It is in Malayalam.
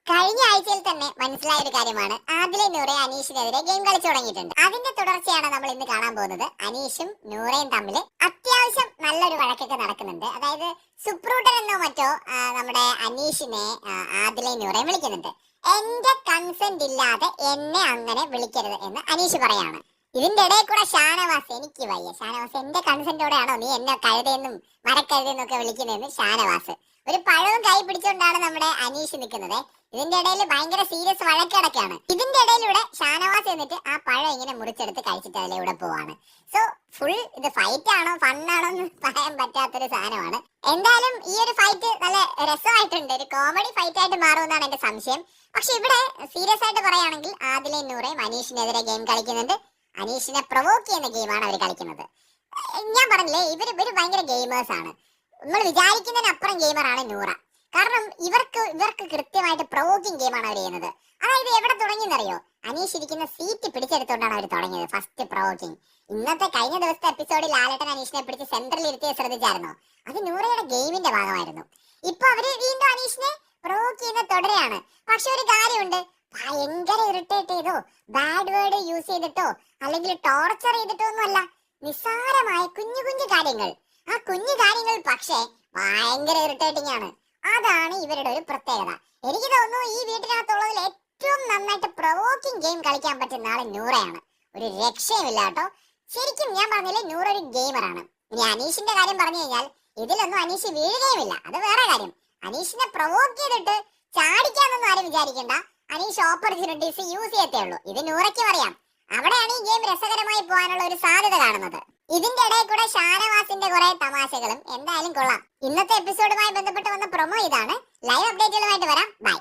കഴിഞ്ഞ ആഴ്ചയിൽ തന്നെ മനസ്സിലായ ഒരു കാര്യമാണ്, ആദിലെ നൂറെ അനീഷിനെതിരെ ഗെയിം കളിച്ചു തുടങ്ങിയിട്ടുണ്ട്. അതിന്റെ തുടർച്ചയാണ് നമ്മൾ ഇന്ന് കാണാൻ പോകുന്നത്. അനീഷും നൂറയും തമ്മിൽ അത്യാവശ്യം നല്ലൊരു വഴക്കൊക്കെ നടക്കുന്നുണ്ട്. അതായത് സുപ്രൂട്ടൻ എന്നോ മറ്റോ നമ്മുടെ അനീഷിനെ ആദിലെ നൂറയും വിളിക്കുന്നുണ്ട്. എന്റെ കൺസെന്റ് ഇല്ലാതെ എന്നെ അങ്ങനെ വിളിക്കരുത് എന്ന് അനീഷ് പറയാണ്. ഇതിന്റെ ഇടയിൽ കൂടെ ഷാനവാസ്, എനിക്ക് വയ്യ ഷാനവാസ്, എന്റെ കൺസെന്റോടെയാണോ നീ എന്നെ കഴുതെന്നും മരക്കഴുതെന്നും ഒക്കെ വിളിക്കുന്നതെന്ന് ഷാനവാസ് ഒരു പഴവും കൈ പിടിച്ചുകൊണ്ടാണ് നമ്മുടെ അനീഷ് നിൽക്കുന്നത്. ഇതിന്റെ ഇടയിൽ ഭയങ്കര സീരിയസ് വഴക്കിടക്കാണ്. ഇതിന്റെ ഇടയിലൂടെ ഷാനവാസ് എന്നിട്ട് ആ പഴം ഇങ്ങനെ മുറിച്ചെടുത്ത് കഴിച്ചിട്ട് അതിലൂടെ പോവാണ്. സോ ഫുൾ ഇത് ഫൈറ്റ് ആണോ ഫണ്ണാണോ എന്ന് പറയാൻ പറ്റാത്തൊരു സാധനമാണ്. എന്തായാലും ഈ ഒരു ഫൈറ്റ് നല്ല രസമായിട്ടുണ്ട്, ഒരു കോമഡി ഫൈറ്റ് ആയിട്ട് മാറുമെന്നാണ് എന്റെ സംശയം. പക്ഷെ ഇവിടെ സീരിയസ് ആയിട്ട് പറയുകയാണെങ്കിൽ ആദിലെ നൂറയും അനീഷിനെതിരെ ഗെയിം കളിക്കുന്നുണ്ട്. അനീഷിനെ പ്രൊവോക്ക് ചെയ്യുന്ന ഗെയിമാണ് അവർ കളിക്കുന്നത്. ഞാൻ പറഞ്ഞില്ലേ, ഇവര് ഭയങ്കര ഗെയിമേഴ്സ് ആണ്. നമ്മൾ വിചാരിക്കുന്നതിനപ്പുറം ഗെയിമറാണ് നൂറ. കാരണം ഇവർക്ക് കൃത്യമായിട്ട് പ്രൊവോക്കിംഗ് ഗെയിമാണ് അവർ ചെയ്യുന്നത്. അതായത് എവിടെ തുടങ്ങിയെന്നറിയോ? അനീഷ് ഇരിക്കുന്ന സീറ്റ് പിടിച്ചെടുത്തോണ്ടാണ് അവർ തുടങ്ങിയത് ഫസ്റ്റ് പ്രൊവോക്കിംഗ്. കഴിഞ്ഞ ദിവസത്തെ എപ്പിസോഡിൽ ലാലേട്ടൻ അനീഷിനെ പിടിച്ച് സെന്ററിൽ ഇരുത്തിയെ ശ്രദ്ധിച്ചായിരുന്നോ? അത് നൂറയുടെ ഗെയിമിന്റെ ഭാഗമായിരുന്നു. ഇപ്പൊ അവര് വീണ്ടും അനീഷിനെ പ്രൊവോക്ക് ചെയ്യുന്ന തുടരെയാണ്. പക്ഷെ ഒരു കാര്യമുണ്ട്, ഭയങ്കര ഇറിറ്റേറ്റ് ചെയ്തോ, ബാഡ് വേർഡ് യൂസ് ചെയ്തിട്ടോ അല്ലെങ്കിൽ ടോർച്ചർ ചെയ്തിട്ടോ ഒന്നുമല്ല. നിസ്സാരമായ കുഞ്ഞു കുഞ്ഞു കാര്യങ്ങൾ, ആ കുഞ്ഞു കാര്യങ്ങൾ പക്ഷേ ഭയങ്കര ഇറിറ്റേറ്റിംഗ് ആണ്. അതാണ് ഇവരുടെ ഒരു പ്രത്യേകത. എനിക്ക് തോന്നുന്നു ഈ വീട്ടിനകത്തുള്ളതിൽ ഏറ്റവും നന്നായിട്ട് പ്രൊവോക്കിംഗ് ഗെയിം കളിക്കാൻ പറ്റുന്ന ആള് നൂറയാണ്. ഒരു രക്ഷയുമില്ല കേട്ടോ. ശരിക്കും ഞാൻ പറഞ്ഞില്ലേ, നൂറ ഒരു ഗെയിമറാണ്. ഇനി അനീഷിന്റെ കാര്യം പറഞ്ഞു കഴിഞ്ഞാൽ ഇതിലൊന്നും അനീഷ് വീഴുകയുമില്ല, അത് വേറെ കാര്യം. അനീഷിനെ പ്രൊവോക്ക് ചെയ്തിട്ട് ചാടിക്കാന്നൊന്നും ആരും വിചാരിക്കണ്ട. അനീഷ് ഓപ്പർച്യൂണിറ്റീസ് യൂസ് ചെയ്യത്തേ ഉള്ളൂ. ഇത് നൂറയ്ക്കും അറിയാം. അവിടെയാണ് ഈ ഗെയിം രസകരമായി പോകാനുള്ള ഒരു സാധ്യത കാണുന്നത്. ഇതിന്റെ ഇടയിൽ കൂടെ ഷാനവാസിന്റെ കുറെ തമാശകളും എന്തായാലും കൊള്ളാം. ഇന്നത്തെ എപ്പിസോഡുമായി ബന്ധപ്പെട്ട് വന്ന പ്രൊമോ ഇതാണ്. ലൈവ് അപ്ഡേറ്റുകളുമായിട്ട് വരാം. ബൈ.